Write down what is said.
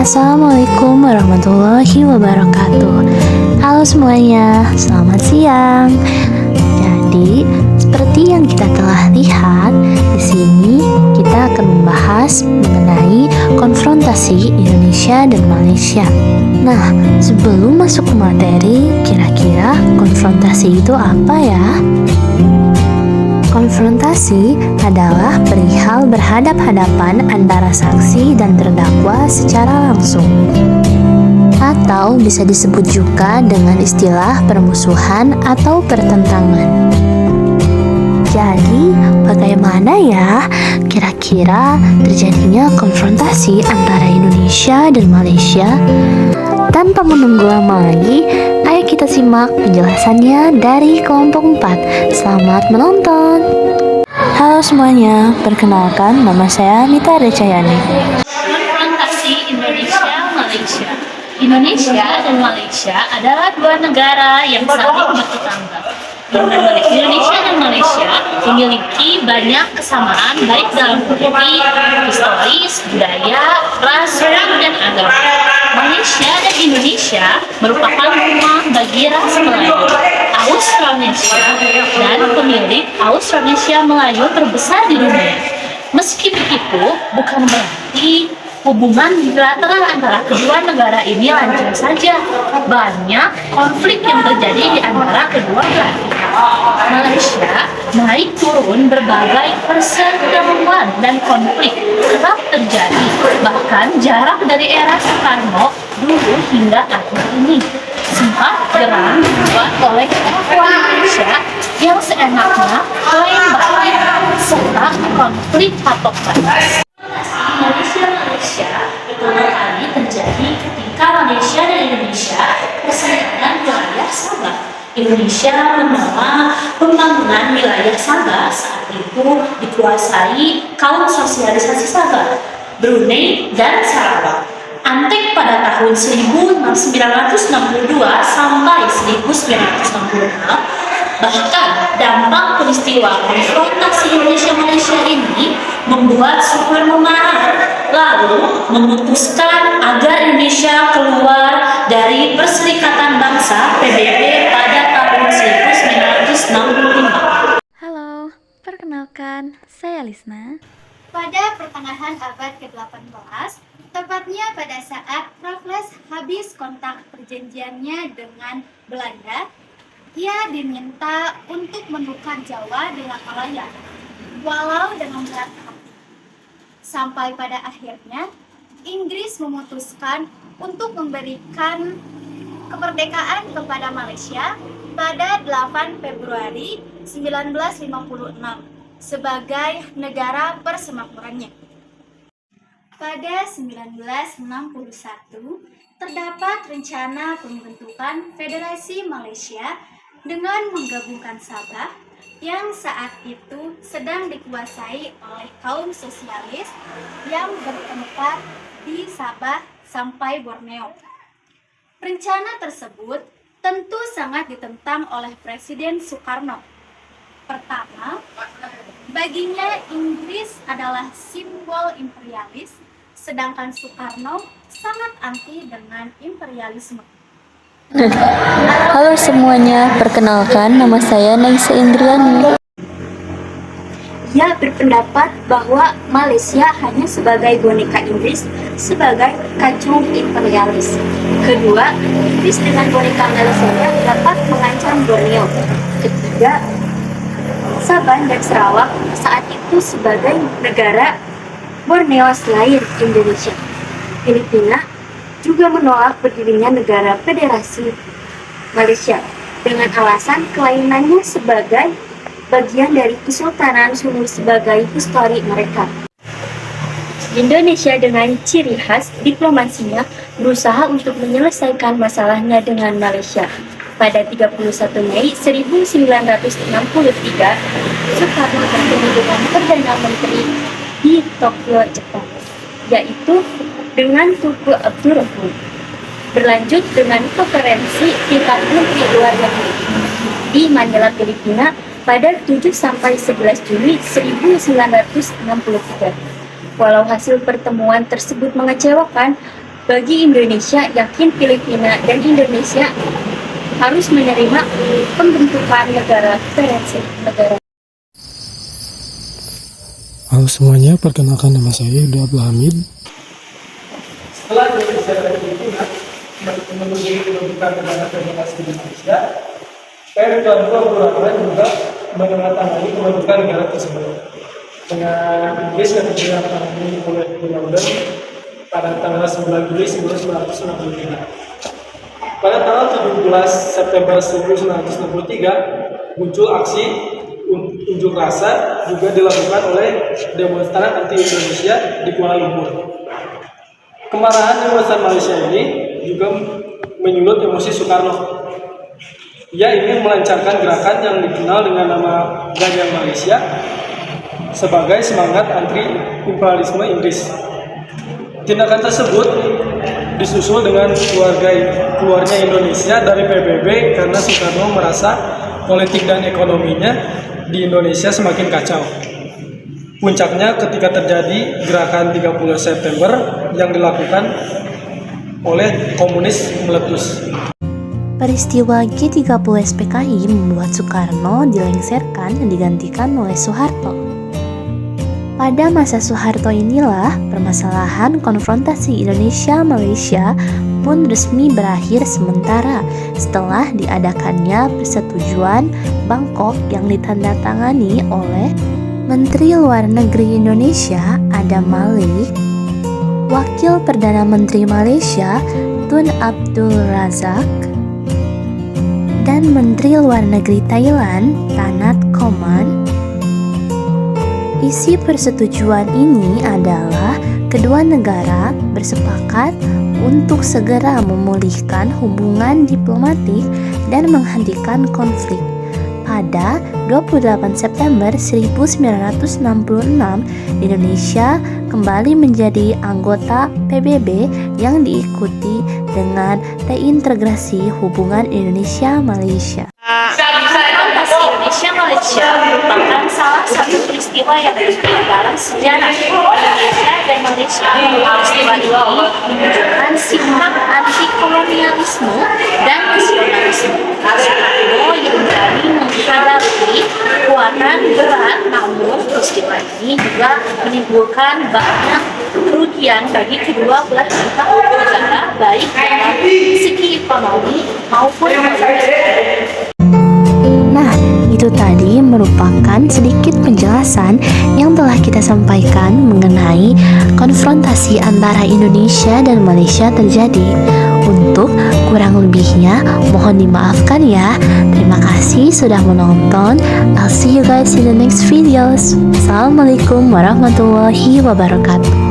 Assalamualaikum warahmatullahi wabarakatuh. Halo semuanya, selamat siang. Jadi, seperti yang kita telah lihat di sini, kita akan membahas mengenai konfrontasi Indonesia dan Malaysia. Nah, sebelum masuk ke materi, kira-kira konfrontasi itu apa ya? Konfrontasi adalah perihal berhadap-hadapan antara saksi dan terdakwa secara langsung. Atau bisa disebut juga dengan istilah permusuhan atau pertentangan. Jadi, bagaimana ya kira-kira terjadinya konfrontasi antara Indonesia dan Malaysia? Tanpa menunggu lama lagi, ayo kita simak penjelasannya dari kelompok 4. Selamat menonton. Halo semuanya, perkenalkan nama saya Mita Recayani. Konfrontasi Indonesia-Malaysia. Indonesia dan Malaysia adalah dua negara yang saling bertetangga. Indonesia dan Malaysia memiliki banyak kesamaan baik dalam politik, historis, budaya, ras, suku, dan agama. Malaysia dan Indonesia merupakan rumah bagi ras Melayu, Austronesia, dan pemilik Austronesia Melayu terbesar di dunia. Meski begitu, bukan berarti hubungan bilateral antara kedua negara ini lancar saja. Banyak konflik yang terjadi di antara kedua belah pihak. Malaysia naik turun berbagai perseteruan dan konflik kerap terjadi, bahkan jarak dari era Soekarno dulu hingga akhir ini sempat geram dibuat oleh orang Malaysia yang seenaknya klaim balik serta konflik patok batas. Malaysia pertama kali terjadi ketika Malaysia dan Indonesia perselisihan wilayah Sabah. Indonesia menolak pembangunan wilayah Sabah saat itu dikuasai kaum sosialisasi Sabah, Brunei, dan Sarawak. Antek pada tahun 1962 sampai 1966, bahkan dampak peristiwa konfrontasi Indonesia-Malaysia ini membuat Soekarno marah, lalu memutuskan agar Indonesia keluar dari Perserikatan Bangsa PBB pada tahun 1965. Halo, perkenalkan, saya Lisna. Pada pertengahan abad ke-18, tepatnya pada saat Raffles habis kontak perjanjiannya dengan Belanda, ia diminta untuk menukar Jawa dengan Malaya, walau dengan berat hati. Sampai pada akhirnya, Inggris memutuskan untuk memberikan kemerdekaan kepada Malaysia pada 8 Februari 1956 sebagai negara persemakmurannya. Pada 1961, terdapat rencana pembentukan Federasi Malaysia dengan menggabungkan Sabah yang saat itu sedang dikuasai oleh kaum sosialis yang bertempat di Sabah sampai Borneo. Rencana tersebut tentu sangat ditentang oleh Presiden Soekarno. Pertama, baginya Inggris adalah simbol imperialis, sedangkan Soekarno sangat anti dengan imperialisme. Halo semuanya, perkenalkan nama saya Naisa Indriani. Ia berpendapat bahwa Malaysia hanya sebagai boneka Inggris sebagai kacung imperialis. Kedua, Inggris dengan boneka Malaysia dapat mengancam Borneo. Ketiga, Sabah dan Sarawak saat itu sebagai negara Borneo selain Indonesia. Filipina juga menolak berdirinya negara federasi Malaysia dengan alasan kelainannya sebagai bagian dari Kesultanan Sulu sebagai histori mereka. Indonesia dengan ciri khas diplomasinya berusaha untuk menyelesaikan masalahnya dengan Malaysia. Pada 31 Mei 1963, Soekarno bertemu dengan Perdana Menteri di Tokyo, Jepang, yaitu dengan Tunku Abdul Rahman. Berlanjut dengan konferensi tingkat menteri luar negeri di Manila, Filipina pada 7 sampai 11 Juli 1963. Walau hasil pertemuan tersebut mengecewakan, Bagi Indonesia, yakin Filipina dan Indonesia harus menerima pembentukan negara federasi negara. Halo semuanya, perkenalkan nama saya Yuda Abdul Hamid. Setelah Indonesia dan Filipina menuju pembentukan negara federasi Indonesia, kedua belah juga menandatangani pembentukan negara tersebut dengan Inggris yang ditandatangani oleh London pada tanggal 9 Juli 1963. Pada tanggal 17 September 1963 muncul aksi unjuk rasa juga dilakukan oleh demonstran anti-Indonesia di Kuala Lumpur. Kemarahan demonstran Malaysia ini juga menyulut emosi Soekarno. Ia ingin melancarkan gerakan yang dikenal dengan nama Gajah Malaysia sebagai semangat anti-imperialisme Inggris. Tindakan tersebut disusul dengan keluarnya Indonesia dari PBB karena Soekarno merasa politik dan ekonominya di Indonesia semakin kacau. Puncaknya ketika terjadi gerakan 30 September yang dilakukan oleh komunis meletus. Peristiwa G30 SPKI membuat Soekarno dilengsarkan dan digantikan oleh Soeharto. Pada masa Soeharto inilah permasalahan konfrontasi Indonesia-Malaysia pun resmi berakhir sementara setelah diadakannya persetujuan Bangkok yang ditandatangani oleh Menteri Luar Negeri Indonesia Adam Malik, Wakil Perdana Menteri Malaysia Tun Abdul Razak, dan Menteri Luar Negeri Thailand Tanat Koman. Isi persetujuan ini adalah kedua negara bersepakat untuk segera memulihkan hubungan diplomatik dan menghentikan konflik. Pada 28 September 1966, Indonesia kembali menjadi anggota PBB yang diikuti dengan reintegrasi hubungan Indonesia-Malaysia. Konfrontasi Indonesia-Malaysia merupakan salah satu peristiwa yang penting dalam sejarah Indonesia dan Malaysia. Peristiwa ini menunjukkan sikap anti-kolonialisme dan nasionalisme Soekarno yang berani menghadapi kekuatan berat, namun peristiwa ini juga menimbulkan banyak kerugian bagi kedua belah pihak negara, baik dalam segi ekonomi maupun politik. Nah, itu tadi merupakan sedikit penjelasan yang telah kita sampaikan mengenai konfrontasi antara Indonesia dan Malaysia terjadi. Untuk kurang lebihnya, mohon dimaafkan ya. Terima kasih sudah menonton. I'll see you guys in the next videos. Assalamualaikum warahmatullahi wabarakatuh.